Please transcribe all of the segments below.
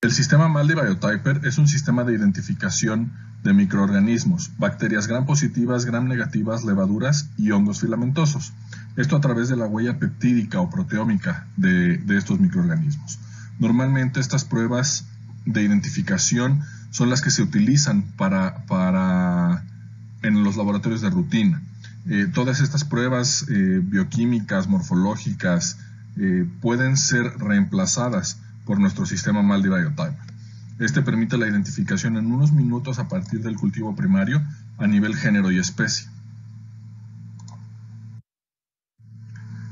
El sistema MALDI Biotyper es un sistema de identificación de microorganismos, bacterias gram positivas, gram negativas, levaduras y hongos filamentosos. Esto a través de la huella peptídica o proteómica de estos microorganismos. Normalmente estas pruebas de identificación son las que se utilizan en los laboratorios de rutina. Todas estas pruebas bioquímicas, morfológicas, pueden ser reemplazadas por nuestro sistema MALDI Biotyper. Este permite la identificación en unos minutos a partir del cultivo primario a nivel género y especie.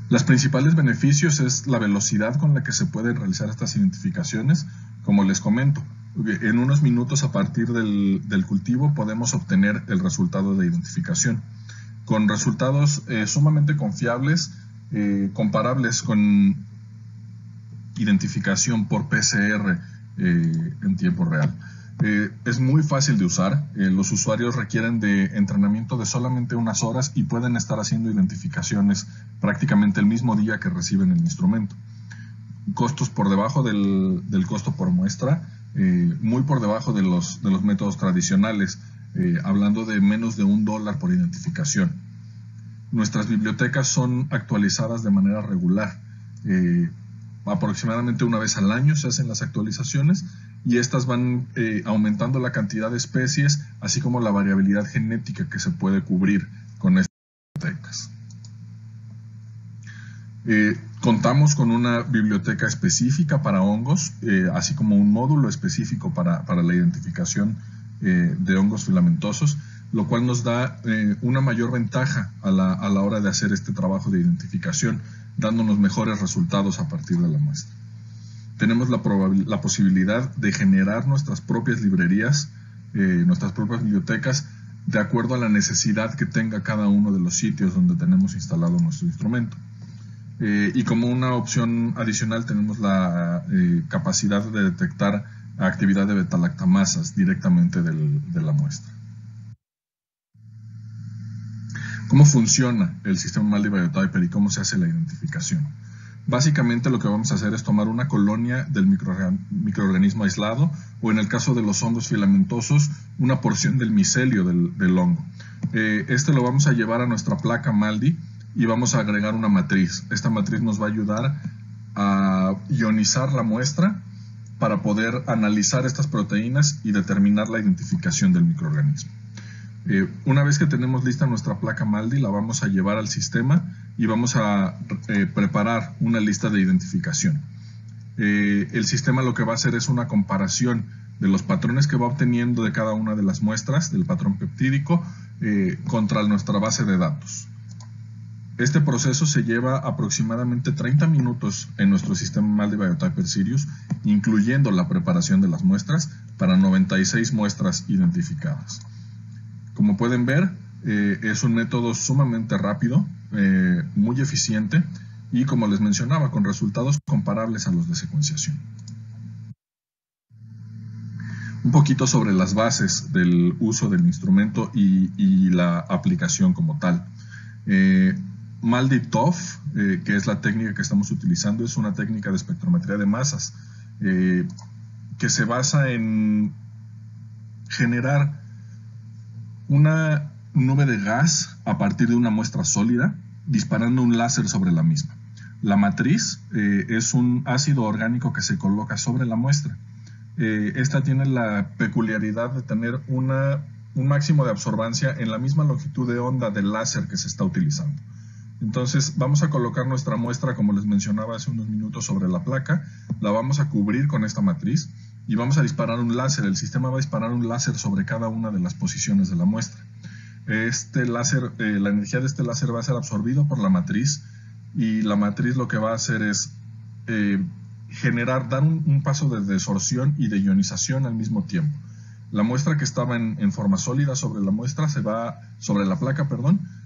Los principales beneficios es la velocidad con la que se pueden realizar estas identificaciones. Como les comento, en unos minutos a partir del cultivo podemos obtener el resultado de identificación, con resultados sumamente confiables, comparables con identificación por PCR en tiempo real. Es muy fácil de usar. Los usuarios requieren de entrenamiento de solamente unas horas y pueden estar haciendo identificaciones prácticamente el mismo día que reciben el instrumento. Costos por debajo del costo por muestra, muy por debajo de los métodos tradicionales, hablando de menos de $1 por identificación. Nuestras bibliotecas son actualizadas de manera regular. Aproximadamente una vez al año se hacen las actualizaciones y estas van aumentando la cantidad de especies, así como la variabilidad genética que se puede cubrir con estas bibliotecas. Contamos con una biblioteca específica para hongos, así como un módulo específico para la identificación de hongos filamentosos, lo cual nos da una mayor ventaja a la hora de hacer este trabajo de identificación, dándonos mejores resultados a partir de la muestra. Tenemos la posibilidad de generar nuestras propias librerías, nuestras propias bibliotecas, de acuerdo a la necesidad que tenga cada uno de los sitios donde tenemos instalado nuestro instrumento. Y como una opción adicional tenemos la capacidad de detectar actividad de betalactamasas directamente de la muestra. ¿Cómo funciona el sistema MALDI Biotyper y cómo se hace la identificación? Básicamente lo que vamos a hacer es tomar una colonia del microorganismo aislado, o en el caso de los hongos filamentosos, una porción del micelio del hongo. Este lo vamos a llevar a nuestra placa MALDI y vamos a agregar una matriz. Esta matriz nos va a ayudar a ionizar la muestra para poder analizar estas proteínas y determinar la identificación del microorganismo. Una vez que tenemos lista nuestra placa MALDI, la vamos a llevar al sistema y vamos a preparar una lista de identificación. El sistema lo que va a hacer es una comparación de los patrones que va obteniendo de cada una de las muestras del patrón peptídico contra nuestra base de datos. Este proceso se lleva aproximadamente 30 minutos en nuestro sistema MALDI Biotyper Sirius, incluyendo la preparación de las muestras para 96 muestras identificadas. Como pueden ver, es un método sumamente rápido, muy eficiente y, como les mencionaba, con resultados comparables a los de secuenciación. Un poquito sobre las bases del uso del instrumento y la aplicación como tal. MALDI-TOF, que es la técnica que estamos utilizando, es una técnica de espectrometría de masas que se basa en generar una nube de gas a partir de una muestra sólida, disparando un láser sobre la misma. La matriz es un ácido orgánico que se coloca sobre la muestra. Esta tiene la peculiaridad de tener un máximo de absorbancia en la misma longitud de onda del láser que se está utilizando. Entonces vamos a colocar nuestra muestra, como les mencionaba hace unos minutos, sobre la placa, la vamos a cubrir con esta matriz y vamos a disparar un láser. El sistema va a disparar un láser sobre cada una de las posiciones de la muestra. Este láser, la energía de este láser va a ser absorbido por la matriz, y la matriz lo que va a hacer es dar un paso de desorción y de ionización al mismo tiempo. La muestra que estaba en forma sólida sobre la placa,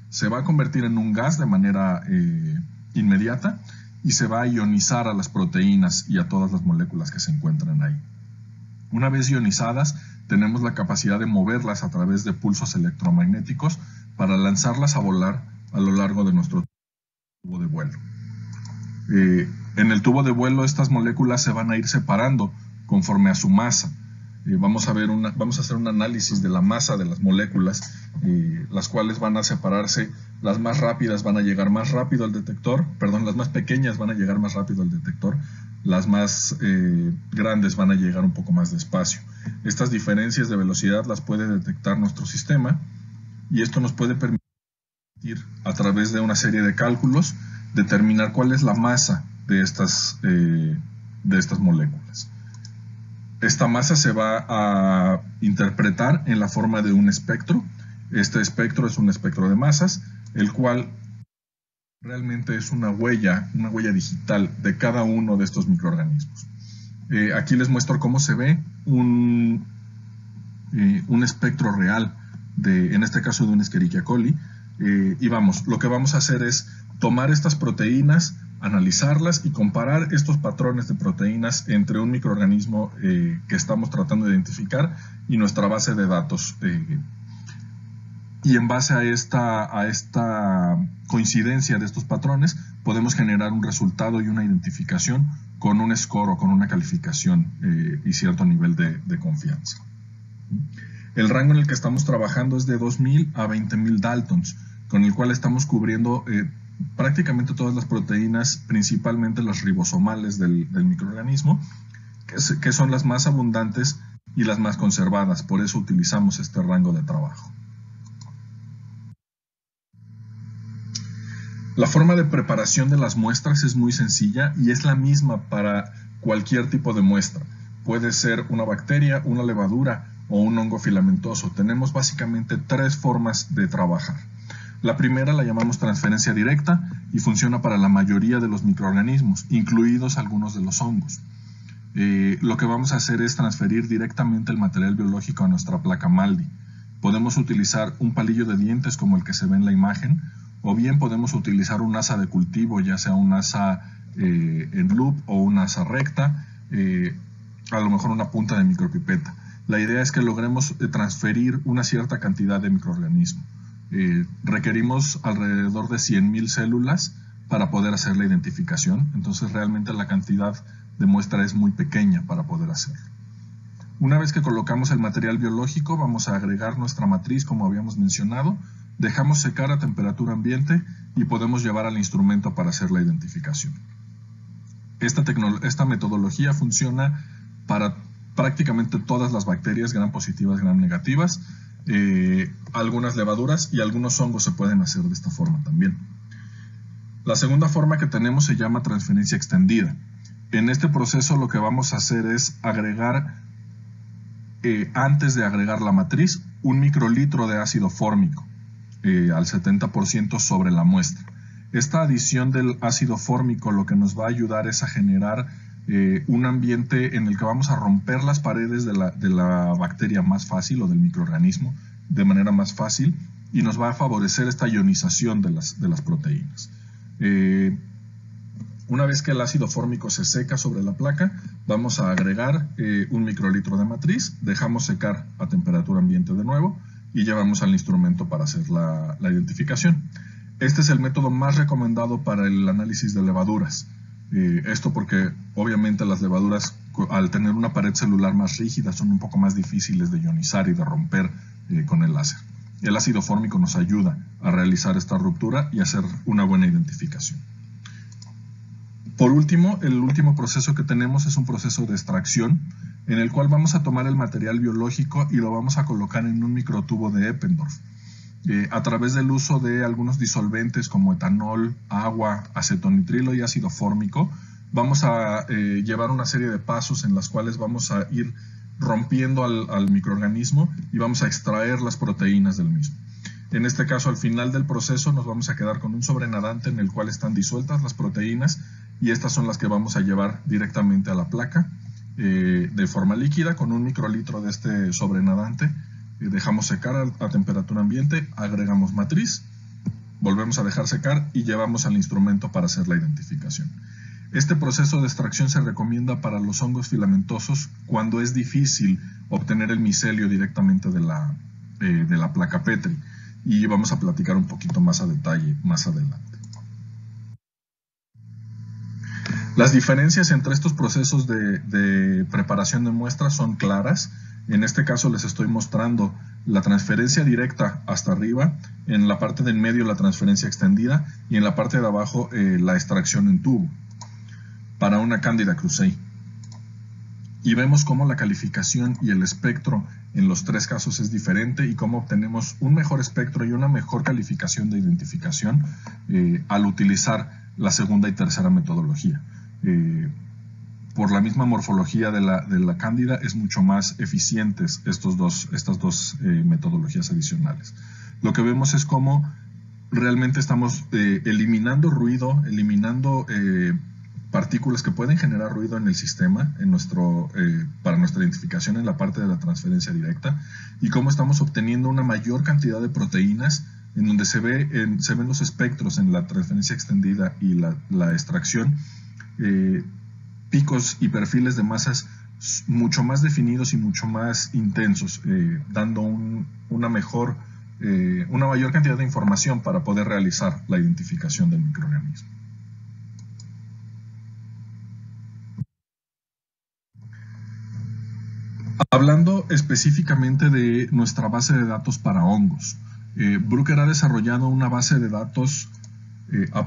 se va a convertir en un gas de manera inmediata y se va a ionizar a las proteínas y a todas las moléculas que se encuentran ahí. Una vez ionizadas, tenemos la capacidad de moverlas a través de pulsos electromagnéticos para lanzarlas a volar a lo largo de nuestro tubo de vuelo. En el tubo de vuelo estas moléculas se van a ir separando conforme a su masa. Vamos a hacer un análisis de la masa de las moléculas, las cuales van a separarse. Las más rápidas van a llegar más rápido al detector, perdón, las más pequeñas van a llegar más rápido al detector, las más grandes van a llegar un poco más despacio. Estas diferencias de velocidad las puede detectar nuestro sistema y esto nos puede permitir, a través de una serie de cálculos, determinar cuál es la masa de estas moléculas. Esta masa se va a interpretar en la forma de un espectro. Este espectro es un espectro de masas, el cual realmente es una huella digital de cada uno de estos microorganismos. Aquí les muestro cómo se ve un espectro real, en este caso de un Escherichia coli. Y lo que vamos a hacer es tomar estas proteínas, analizarlas y comparar estos patrones de proteínas entre un microorganismo que estamos tratando de identificar y nuestra base de datos. Y en base a esta coincidencia de estos patrones, podemos generar un resultado y una identificación con un score o con una calificación y cierto nivel de confianza. El rango en el que estamos trabajando es de 2000 a 20.000 Daltons, con el cual estamos cubriendo prácticamente todas las proteínas, principalmente las ribosomales del microorganismo, que son las más abundantes y las más conservadas. Por eso utilizamos este rango de trabajo. La forma de preparación de las muestras es muy sencilla y es la misma para cualquier tipo de muestra. Puede ser una bacteria, una levadura o un hongo filamentoso. Tenemos básicamente 3 formas de trabajar. La primera la llamamos transferencia directa y funciona para la mayoría de los microorganismos, incluidos algunos de los hongos. Lo que vamos a hacer es transferir directamente el material biológico a nuestra placa MALDI. Podemos utilizar un palillo de dientes como el que se ve en la imagen, o bien podemos utilizar un asa de cultivo, ya sea un asa en loop o un asa recta, a lo mejor una punta de micropipeta. La idea es que logremos transferir una cierta cantidad de microorganismos. Requerimos alrededor de 100.000 células para poder hacer la identificación, entonces realmente la cantidad de muestra es muy pequeña para poder hacerlo. Una vez que colocamos el material biológico, vamos a agregar nuestra matriz como habíamos mencionado, dejamos secar a temperatura ambiente y podemos llevar al instrumento para hacer la identificación. Esta metodología funciona para prácticamente todas las bacterias, gram positivas, gram negativas. Algunas levaduras y algunos hongos se pueden hacer de esta forma también. La segunda forma que tenemos se llama transferencia extendida. En este proceso lo que vamos a hacer es agregar, antes de agregar la matriz, 1 microlitro de ácido fórmico al 70% sobre la muestra. Esta adición del ácido fórmico lo que nos va a ayudar es a generar un ambiente en el que vamos a romper las paredes de la bacteria más fácil o del microorganismo de manera más fácil y nos va a favorecer esta ionización de las proteínas. Una vez que el ácido fórmico se seca sobre la placa, vamos a agregar 1 microlitro de matriz, dejamos secar a temperatura ambiente de nuevo y llevamos al instrumento para hacer la identificación. Este es el método más recomendado para el análisis de levaduras. Esto porque obviamente las levaduras, al tener una pared celular más rígida, son un poco más difíciles de ionizar y de romper con el láser. El ácido fórmico nos ayuda a realizar esta ruptura y hacer una buena identificación. Por último, el último proceso que tenemos es un proceso de extracción, en el cual vamos a tomar el material biológico y lo vamos a colocar en un microtubo de Eppendorf. A través del uso de algunos disolventes como etanol, agua, acetonitrilo y ácido fórmico, vamos a llevar una serie de pasos en las cuales vamos a ir rompiendo al microorganismo y vamos a extraer las proteínas del mismo. En este caso, al final del proceso nos vamos a quedar con un sobrenadante en el cual están disueltas las proteínas y estas son las que vamos a llevar directamente a la placa de forma líquida con 1 microlitro de este sobrenadante. Dejamos secar a temperatura ambiente, agregamos matriz, volvemos a dejar secar y llevamos al instrumento para hacer la identificación. Este proceso de extracción se recomienda para los hongos filamentosos cuando es difícil obtener el micelio directamente de la placa Petri, y vamos a platicar un poquito más a detalle más adelante. Las diferencias entre estos procesos de preparación de muestras son claras. En este caso les estoy mostrando la transferencia directa hasta arriba, en la parte del medio la transferencia extendida y en la parte de abajo la extracción en tubo para una Candida krusei. Y vemos cómo la calificación y el espectro en los tres casos es diferente y cómo obtenemos un mejor espectro y una mejor calificación de identificación al utilizar la segunda y tercera metodología. Por la misma morfología de la Cándida es mucho más eficientes estas dos metodologías adicionales. Lo que vemos es cómo realmente estamos eliminando ruido, eliminando partículas que pueden generar ruido en el sistema para nuestra identificación en la parte de la transferencia directa, y cómo estamos obteniendo una mayor cantidad de proteínas en donde se ven los espectros en la transferencia extendida y la extracción, picos y perfiles de masas mucho más definidos y mucho más intensos, dando una mayor cantidad de información para poder realizar la identificación del microorganismo. Hablando específicamente de nuestra base de datos para hongos, Bruker ha desarrollado una base de datos a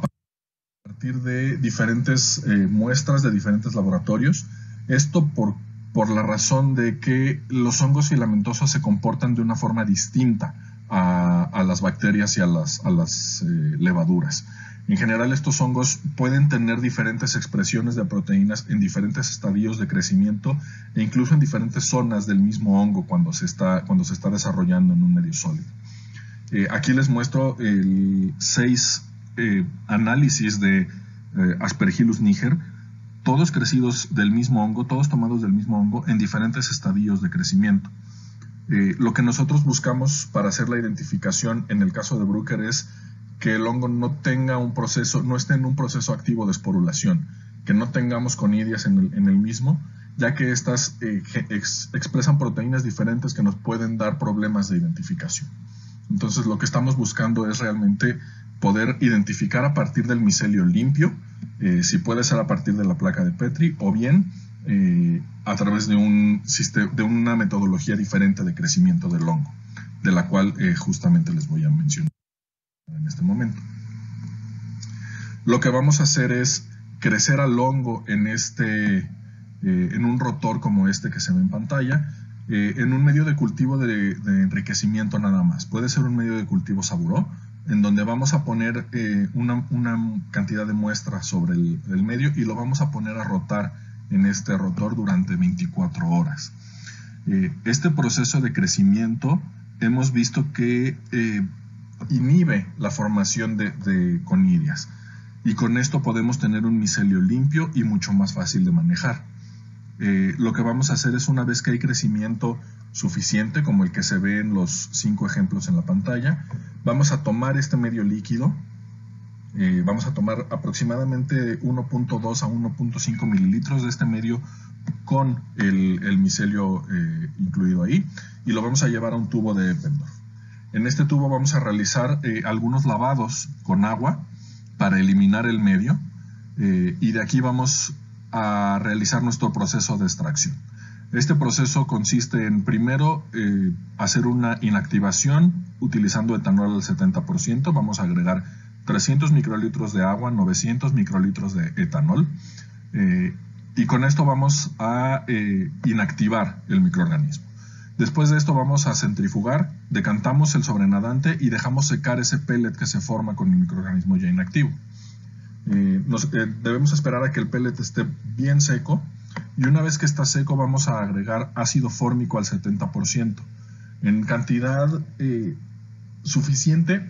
partir de diferentes muestras de diferentes laboratorios. Esto por la razón de que los hongos filamentosos se comportan de una forma distinta a las bacterias y a las levaduras. En general, estos hongos pueden tener diferentes expresiones de proteínas en diferentes estadios de crecimiento e incluso en diferentes zonas del mismo hongo cuando se está desarrollando en un medio sólido. Aquí les muestro 6 análisis de Aspergillus niger, todos crecidos del mismo hongo, todos tomados del mismo hongo en diferentes estadios de crecimiento. Lo que nosotros buscamos para hacer la identificación en el caso de Bruker es que el hongo no esté en un proceso activo de esporulación, que no tengamos conidias en el mismo, ya que estas expresan proteínas diferentes que nos pueden dar problemas de identificación. Entonces lo que estamos buscando es realmente poder identificar a partir del micelio limpio, si puede ser a partir de la placa de Petri o bien a través de una metodología diferente de crecimiento del hongo, de la cual justamente les voy a mencionar en este momento. Lo que vamos a hacer es crecer al hongo en un rotor como este que se ve en pantalla, en un medio de cultivo de enriquecimiento nada más. Puede ser un medio de cultivo saburó, en donde vamos a poner una cantidad de muestras sobre el medio y lo vamos a poner a rotar en este rotor durante 24 horas. Este proceso de crecimiento hemos visto que inhibe la formación de conidias, y con esto podemos tener un micelio limpio y mucho más fácil de manejar. Lo que vamos a hacer es, una vez que hay crecimiento suficiente como el que se ve en los 5 ejemplos en la pantalla, vamos a tomar este medio líquido, vamos a tomar aproximadamente 1.2 a 1.5 mililitros de este medio con el micelio incluido ahí, y lo vamos a llevar a un tubo de Eppendorf. En este tubo vamos a realizar algunos lavados con agua para eliminar el medio, y de aquí vamos a realizar nuestro proceso de extracción. Este proceso consiste en, primero, hacer una inactivación utilizando etanol al 70%. Vamos a agregar 300 microlitros de agua, 900 microlitros de etanol, y con esto vamos a inactivar el microorganismo. Después de esto vamos a centrifugar, decantamos el sobrenadante y dejamos secar ese pellet que se forma con el microorganismo ya inactivo. Debemos esperar a que el pellet esté bien seco, y una vez que está seco vamos a agregar ácido fórmico al 70% en cantidad suficiente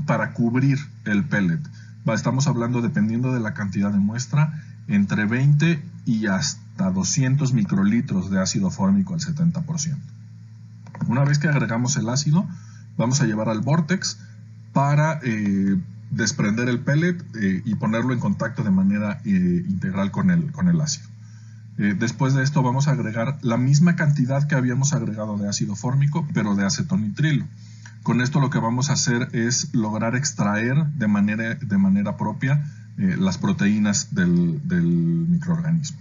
para cubrir el pellet. Estamos hablando, dependiendo de la cantidad de muestra, entre 20 y hasta 200 microlitros de ácido fórmico al 70%. Una vez que agregamos el ácido, vamos a llevar al vórtex para desprender el pellet y ponerlo en contacto de manera integral con el ácido. Después de esto vamos a agregar la misma cantidad que habíamos agregado de ácido fórmico, pero de acetonitrilo. Con esto lo que vamos a hacer es lograr extraer de manera propia las proteínas del microorganismo.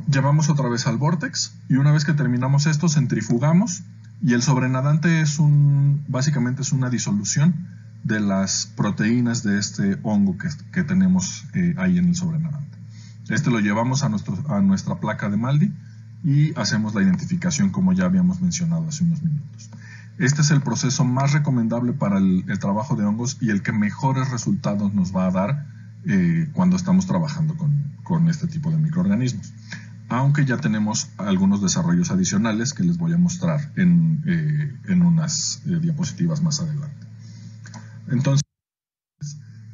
Llevamos otra vez al vórtex y una vez que terminamos esto centrifugamos y el sobrenadante básicamente es una disolución de las proteínas de este hongo que tenemos ahí en el sobrenadante. Este lo llevamos a nuestra placa de MALDI y hacemos la identificación como ya habíamos mencionado hace unos minutos. Este es el proceso más recomendable para el trabajo de hongos y el que mejores resultados nos va a dar cuando estamos trabajando con este tipo de microorganismos. Aunque ya tenemos algunos desarrollos adicionales que les voy a mostrar en unas diapositivas más adelante. Entonces,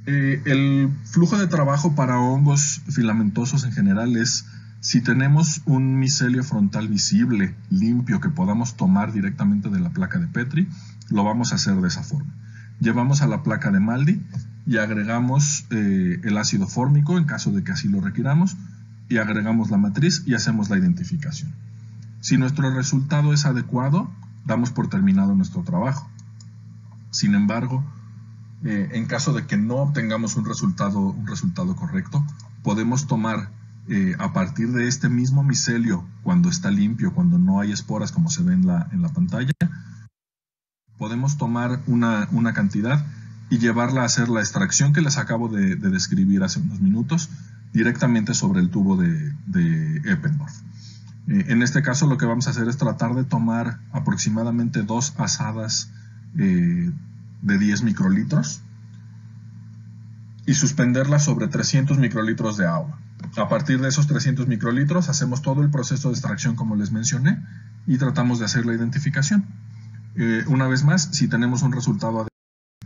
el flujo de trabajo para hongos filamentosos en general es, si tenemos un micelio frontal visible, limpio, que podamos tomar directamente de la placa de Petri, lo vamos a hacer de esa forma. Llevamos a la placa de MALDI y agregamos el ácido fórmico en caso de que así lo requiramos y agregamos la matriz y hacemos la identificación. Si nuestro resultado es adecuado, damos por terminado nuestro trabajo. Sin embargo, en caso de que no obtengamos un resultado correcto, podemos tomar a partir de este mismo micelio, cuando está limpio, cuando no hay esporas como se ve en la pantalla, podemos tomar una cantidad y llevarla a hacer la extracción que les acabo de describir hace unos minutos directamente sobre el tubo de Eppendorf. En este caso lo que vamos a hacer es tratar de tomar aproximadamente 2 azadas de 10 microlitros y suspenderlas sobre 300 microlitros de agua. A partir de esos 300 microlitros hacemos todo el proceso de extracción como les mencioné y tratamos de hacer la identificación. Una vez más, si tenemos un resultado adecuado,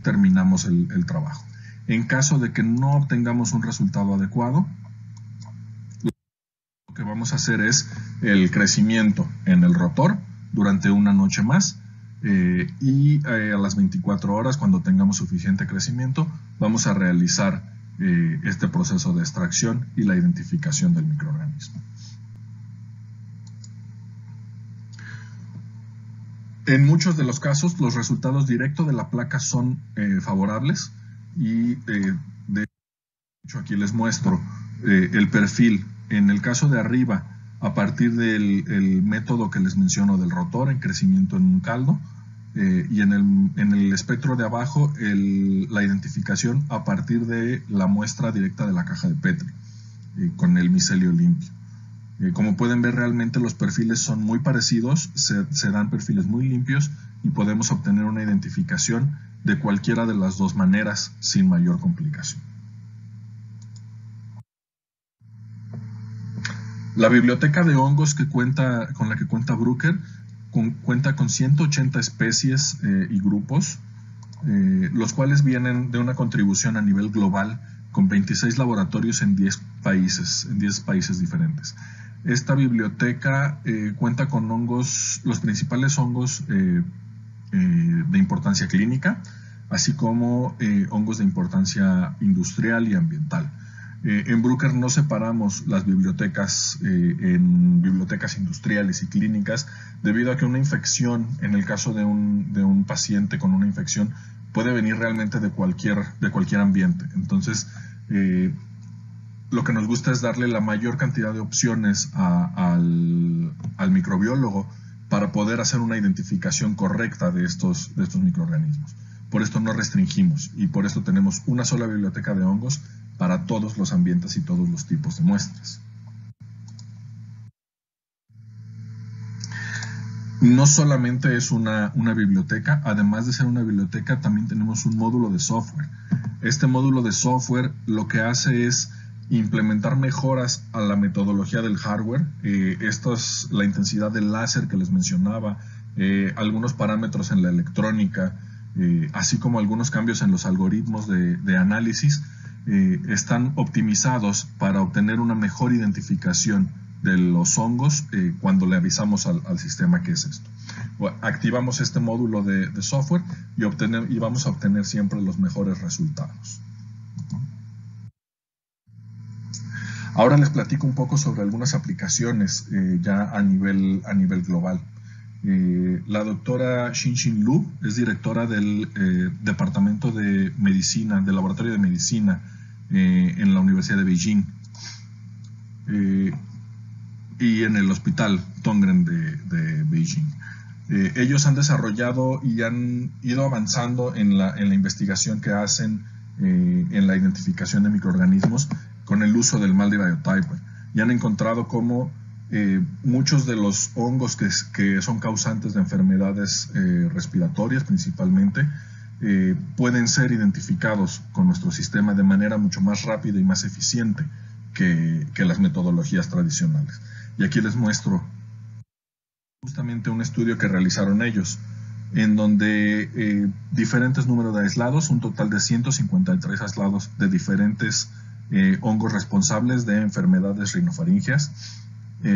terminamos el trabajo. En caso de que no obtengamos un resultado adecuado, lo que vamos a hacer es el crecimiento en el rotor durante una noche más y a las 24 horas, cuando tengamos suficiente crecimiento, vamos a realizar este proceso de extracción y la identificación del microorganismo. En muchos de los casos, los resultados directos de la placa son favorables y de hecho aquí les muestro el perfil. En el caso de arriba, a partir del método que les menciono del rotor en crecimiento en un caldo, y en el espectro de abajo la identificación a partir de la muestra directa de la caja de Petri con el micelio limpio. Como pueden ver, realmente los perfiles son muy parecidos, se dan perfiles muy limpios y podemos obtener una identificación de cualquiera de las dos maneras sin mayor complicación. La biblioteca de hongos con la que cuenta Bruker cuenta con 180 especies y grupos, los cuales vienen de una contribución a nivel global con 26 laboratorios en 10 países diferentes. Esta biblioteca cuenta con hongos, los principales hongos de importancia clínica, así como hongos de importancia industrial y ambiental. En Bruker no separamos las bibliotecas en bibliotecas industriales y clínicas, debido a que una infección, en el caso de un paciente con una infección, puede venir realmente de cualquier ambiente. Entonces, lo que nos gusta es darle la mayor cantidad de opciones al microbiólogo para poder hacer una identificación correcta de estos microorganismos. Por esto no restringimos y por esto tenemos una sola biblioteca de hongos para todos los ambientes y todos los tipos de muestras. No solamente es una biblioteca, además de ser una biblioteca, también tenemos un módulo de software. Este módulo de software lo que hace es implementar mejoras a la metodología del hardware. Esto es la intensidad del láser que les mencionaba, algunos parámetros en la electrónica, así como algunos cambios en los algoritmos de análisis, están optimizados para obtener una mejor identificación de los hongos cuando le avisamos al sistema que es esto. Activamos este módulo de software y vamos a obtener siempre los mejores resultados. Ahora les platico un poco sobre algunas aplicaciones ya a nivel global. La doctora Xin-Xin Lu es directora del Departamento de Medicina, del Laboratorio de Medicina en la Universidad de Beijing y en el Hospital Tongren de Beijing. Ellos han desarrollado y han ido avanzando en la investigación que hacen en la identificación de microorganismos con el uso del MALDI Biotyper, y han encontrado cómo muchos de los hongos que son causantes de enfermedades respiratorias principalmente pueden ser identificados con nuestro sistema de manera mucho más rápida y más eficiente que las metodologías tradicionales. Y aquí les muestro justamente un estudio que realizaron ellos, en donde diferentes números de aislados, un total de 153 aislados de diferentes hongos responsables de enfermedades rinofaringeas,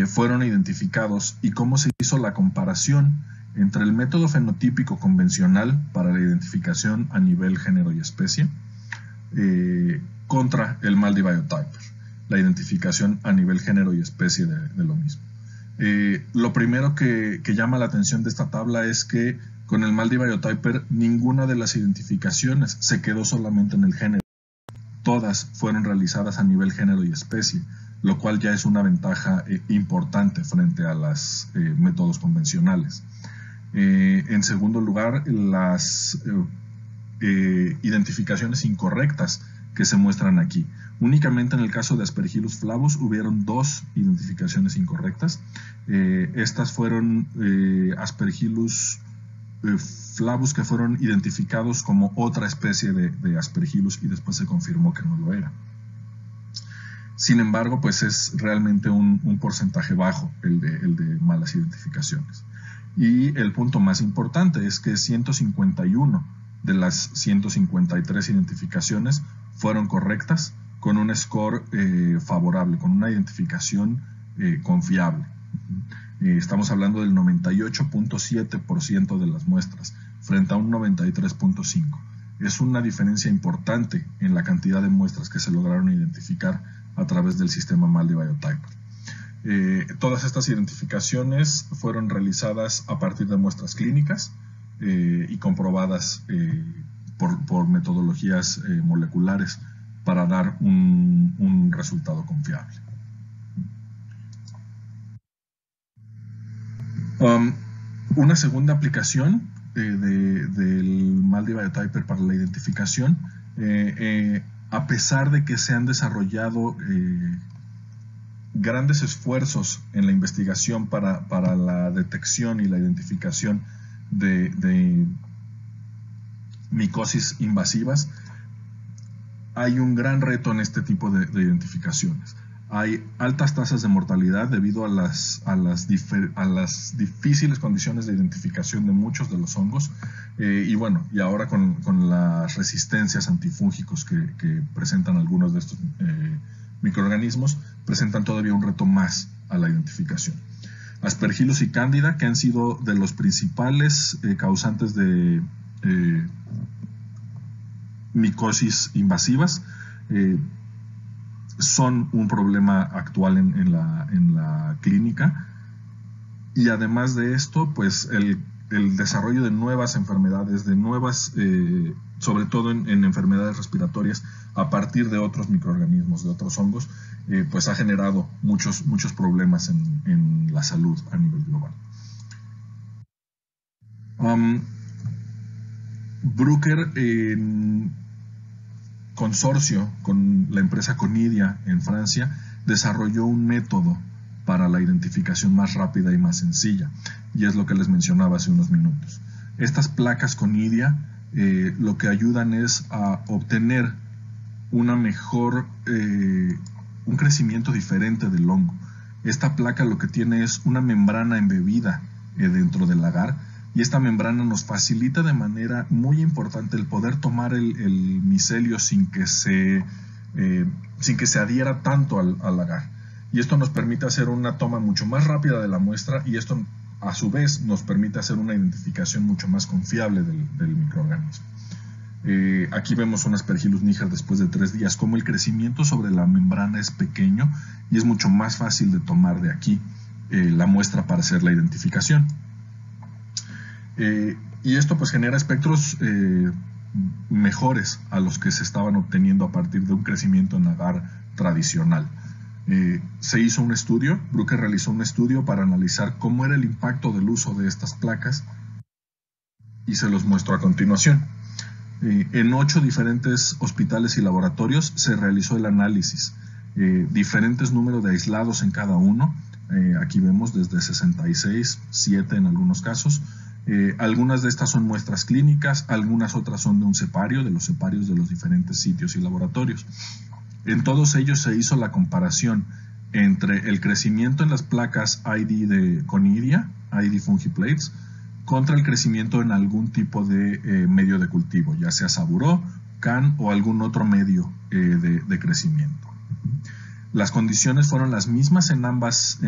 fueron identificados, y cómo se hizo la comparación entre el método fenotípico convencional para la identificación a nivel género y especie contra el MALDI Biotyper, la identificación a nivel género y especie de lo mismo. Lo primero que llama la atención de esta tabla es que con el MALDI Biotyper ninguna de las identificaciones se quedó solamente en el género. Todas fueron realizadas a nivel género y especie, lo cual ya es una ventaja importante frente a los métodos convencionales. En segundo lugar, las identificaciones incorrectas que se muestran aquí. Únicamente en el caso de Aspergillus flavus hubieron 2 identificaciones incorrectas. Estas fueron Aspergillus flavus que fueron identificados como otra especie de Aspergillus, y después se confirmó que no lo era. Sin embargo, pues es realmente un porcentaje bajo el de malas identificaciones. Y el punto más importante es que 151 de las 153 identificaciones fueron correctas, con un score favorable, con una identificación confiable. Estamos hablando del 98.7% de las muestras frente a un 93.5%. Es una diferencia importante en la cantidad de muestras que se lograron identificar a través del sistema MALDI Biotyper. Todas estas identificaciones fueron realizadas a partir de muestras clínicas y comprobadas por metodologías moleculares para dar un resultado confiable. Una segunda aplicación del MALDI Biotyper para la identificación, a pesar de que se han desarrollado grandes esfuerzos en la investigación para la detección y la identificación de micosis invasivas, hay un gran reto en este tipo de identificaciones. Hay altas tasas de mortalidad debido a las difíciles condiciones de identificación de muchos de los hongos, y bueno, y ahora con las resistencias antifúngicos que presentan algunos de estos microorganismos, presentan todavía un reto más a la identificación. Aspergillus y Cándida, que han sido de los principales causantes de micosis invasivas, son un problema actual en la clínica, y además de esto, pues el desarrollo de nuevas enfermedades, sobre todo en enfermedades respiratorias, a partir de otros microorganismos, de otros hongos, pues ha generado muchos problemas en la salud a nivel global. Bruker, en consorcio con la empresa Conidia en Francia, desarrolló un método para la identificación más rápida y más sencilla, y es lo que les mencionaba hace unos minutos. Estas placas Conidia lo que ayudan es a obtener un crecimiento diferente del hongo. Esta placa lo que tiene es una membrana embebida dentro del agar, y esta membrana nos facilita de manera muy importante el poder tomar el micelio sin que se adhiera tanto al agar. Y esto nos permite hacer una toma mucho más rápida de la muestra, y esto a su vez nos permite hacer una identificación mucho más confiable del microorganismo. Aquí vemos un Aspergillus niger después de 3 días, como el crecimiento sobre la membrana es pequeño y es mucho más fácil de tomar de aquí la muestra para hacer la identificación. Y esto pues genera espectros mejores a los que se estaban obteniendo a partir de un crecimiento en agar tradicional. Se hizo un estudio, Bruker realizó un estudio para analizar cómo era el impacto del uso de estas placas y se los muestro a continuación. En 8 diferentes hospitales y laboratorios se realizó el análisis, diferentes números de aislados en cada uno. Aquí vemos desde 66, 7 en algunos casos. Algunas de estas son muestras clínicas, algunas otras son de un cepario, de los ceparios de los diferentes sitios y laboratorios. En todos ellos se hizo la comparación entre el crecimiento en las placas ID de conidia, ID fungi plates, contra el crecimiento en algún tipo de medio de cultivo, ya sea saburó, can o algún otro medio de crecimiento. Las condiciones fueron las mismas en ambas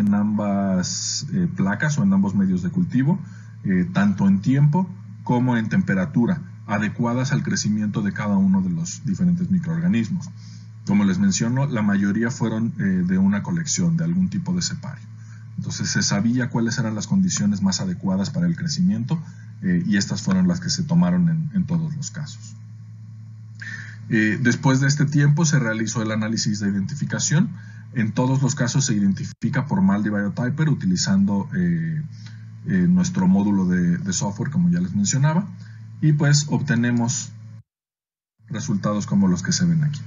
placas o en ambos medios de cultivo, tanto en tiempo como en temperatura, adecuadas al crecimiento de cada uno de los diferentes microorganismos. Como les menciono, la mayoría fueron de una colección, de algún tipo de cepario. Entonces se sabía cuáles eran las condiciones más adecuadas para el crecimiento y estas fueron las que se tomaron en todos los casos. Después de este tiempo se realizó el análisis de identificación. En todos los casos se identifica por MALDI Biotyper utilizando nuestro módulo de software, como ya les mencionaba, y pues obtenemos resultados como los que se ven aquí.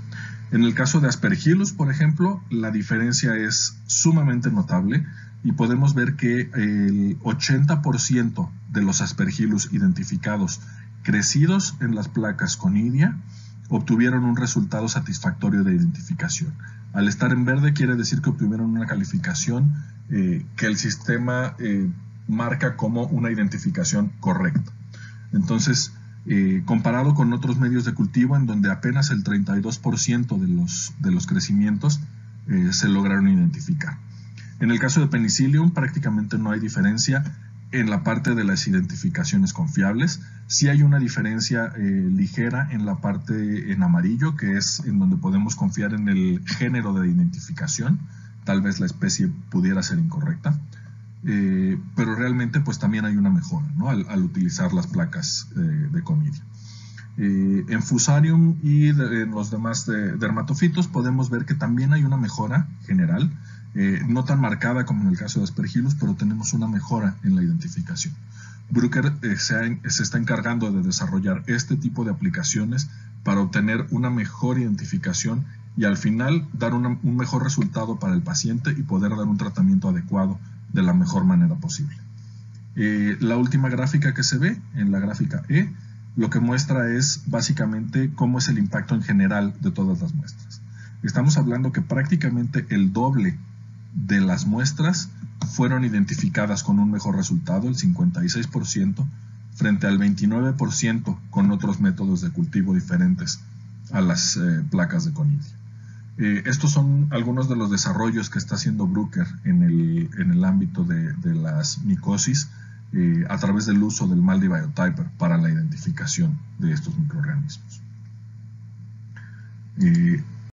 En el caso de Aspergillus, por ejemplo, la diferencia es sumamente notable y podemos ver que el 80% de los Aspergillus identificados crecidos en las placas conidia obtuvieron un resultado satisfactorio de identificación. Al estar en verde quiere decir que obtuvieron una calificación que el sistema marca como una identificación correcta. Entonces, comparado con otros medios de cultivo en donde apenas el 32% de los crecimientos se lograron identificar. En el caso de Penicillium prácticamente no hay diferencia en la parte de las identificaciones confiables. Sí hay una diferencia ligera en la parte en amarillo, que es en donde podemos confiar en el género de identificación. Tal vez la especie pudiera ser incorrecta. Pero realmente pues también hay una mejora, ¿no? al utilizar las placas de conidia. En Fusarium y en los demás dermatofitos podemos ver que también hay una mejora general, no tan marcada como en el caso de Aspergillus, pero tenemos una mejora en la identificación. Bruker se está encargando de desarrollar este tipo de aplicaciones para obtener una mejor identificación y al final dar un mejor resultado para el paciente y poder dar un tratamiento adecuado de la mejor manera posible. La última gráfica que se ve, en la gráfica E, lo que muestra es básicamente cómo es el impacto en general de todas las muestras. Estamos hablando que prácticamente el doble de las muestras fueron identificadas con un mejor resultado, el 56%, frente al 29% con otros métodos de cultivo diferentes a las placas de conidia. Estos son algunos de los desarrollos que está haciendo Bruker en el ámbito de las micosis a través del uso del MALDI Biotyper para la identificación de estos microorganismos.